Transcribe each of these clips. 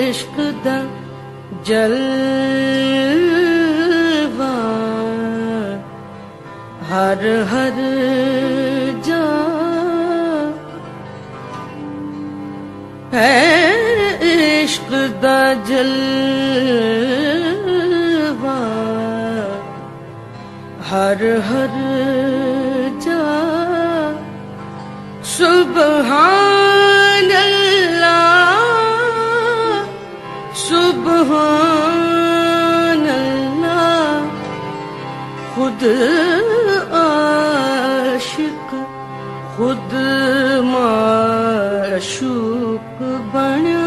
इश्क दा जलवा हर हर जा है, इश्क दा जलवा हर हर जा। सुबहान अल्लाह सुबहान अल्लाह, खुद आशिक खुद माशूक बना।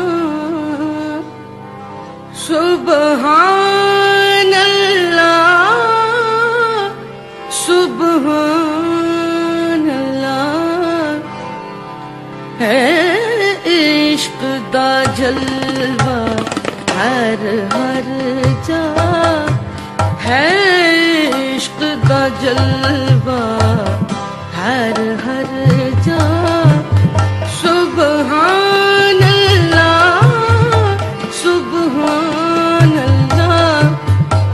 सुबहान अल्लाह सुबहान अल्लाह, है इश्क दा जलवा हर हर जा, है इश्क दा जलवा हर हर जा। सुबहान अल्लाह सुबहान अल्लाह,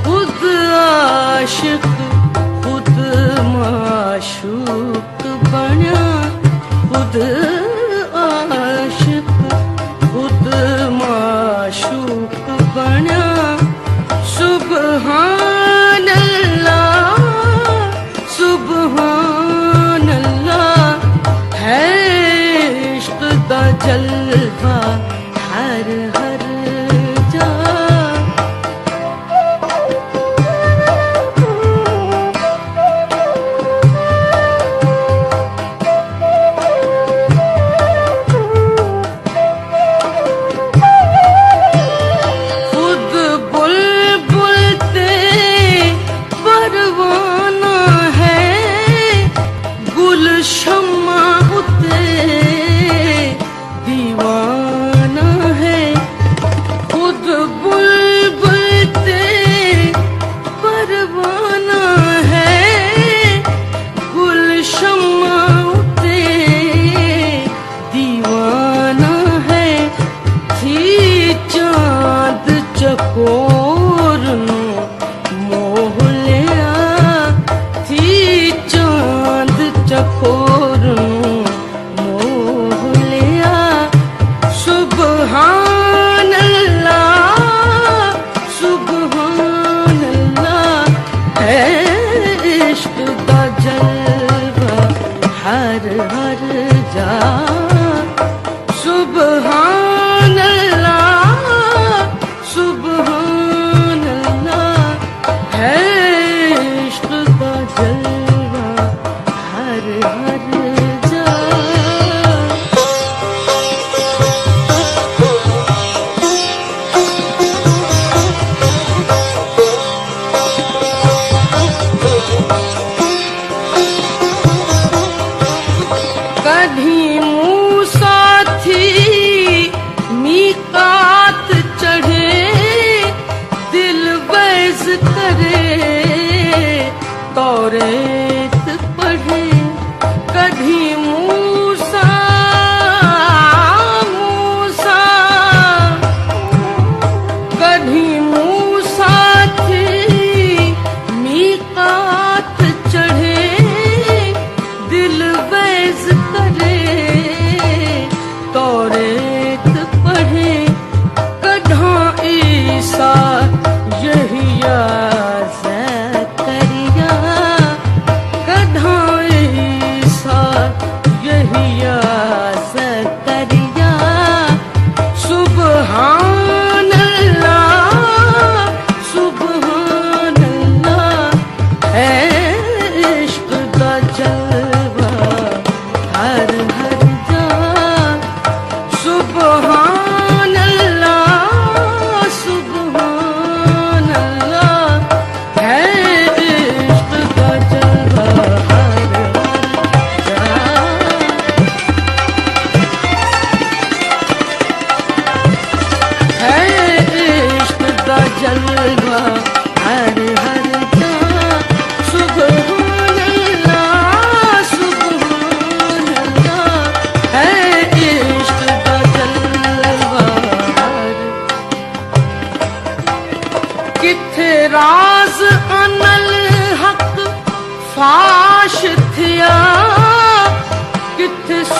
खुद आशिक खुद माशूक बना। खुद आशिक खुद माशूक बना। सुबहान अल्लाह सुबहान अल्लाह, है इश्क दा जलवा हर हर जा। खुद बुलबुल ते परवाना है, गुल शम्मा उते दीवाना है। खुद बुलबुल ते परवाना है, गुल शम्मा उते दीवाना है। थी चाँद चकोर नु मोह लिया, थी चाँद चकोर नु मोह लिया। सुबहान अल्लाह सुबहान अल्लाह, है इश्क दा जलवा हर हर जा। सुबहान अल्लाह सुबहान अल्लाह, है इश्क दा जलवा हर हर जा। कभी मूसा थी मीकात चढ़े, दिल बैज करे तौरेत पढ़े। कभी मूसा मूसा कभी मूसा थी मीकात चढ़े, दिल बैज करे तौरेत पढ़े। कढ़ा ईसा यहिया ज़करिया, कढ़ा ईसा यहिया ज़करिया। सुबहान अल्लाह सुबहान अल्लाह, है इश्क दा जलवा हर हर जा। सुबहान अल्लाह सुबहान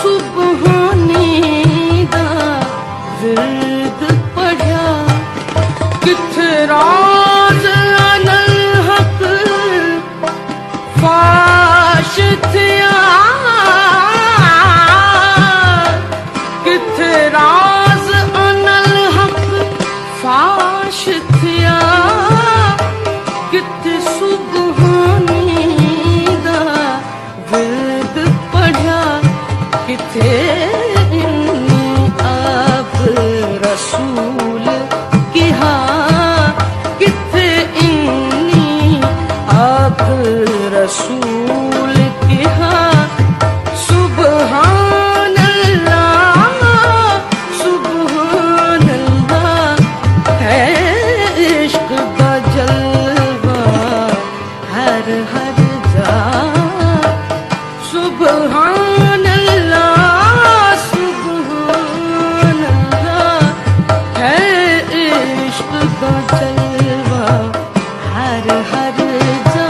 सुबहानी दा विरद पढ़िया किथे राज अनल हक फाश थिया किथे राज अनल हक फाश थिया किथे सुबहानी दा विरद पढ़िया किथे इन्नी आप रसूल किहा किथे इन्नी आप रसूल किहा सुबहान अल्लाह सुबहान अल्लाह है इश्क दा जलवा हर हर जा सुबहान अल्लाह सुबहान अल्लाह है इश्क दा जलवा हर हर जा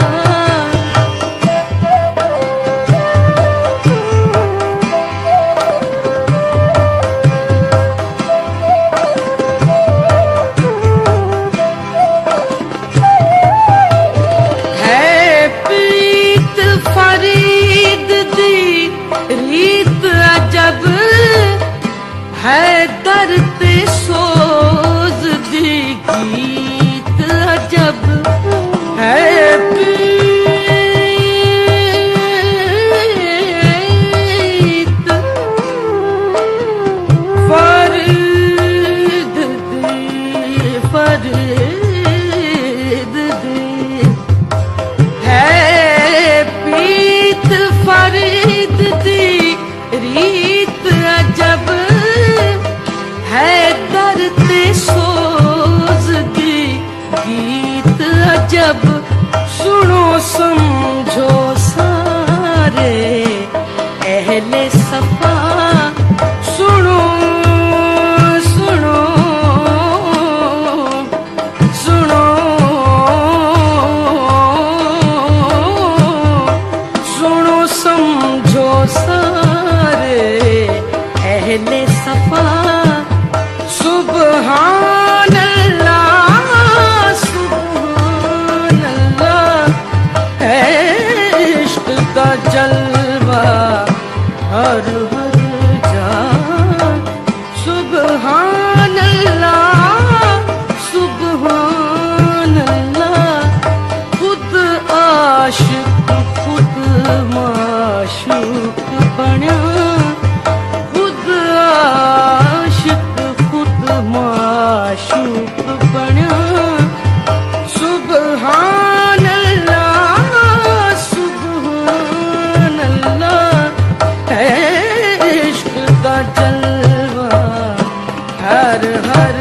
है प्रीत फरीद दी रीत अजब है दर ते सोज दी गीत अजब है प्रीत फरीद दी है प्रीत फरीद दी रीत अजब है दर ते सोज दी गीत अजब सुनो समझो सारे अहले सफा सुनो सुनो सुनो सुनो समझो सारे अहले सफा सुबहान अल्लाह सुबहान अल्लाह है इश्क का जलवा हर हर जा सुबहान अल्लाह सुबहान अल्लाह खुद आशिक खुद माशूक बना खुद आशिक खुद माशूक बना सुबहान अल्लाह सुबहान अल्लाह है इश्क का जलवा हर हर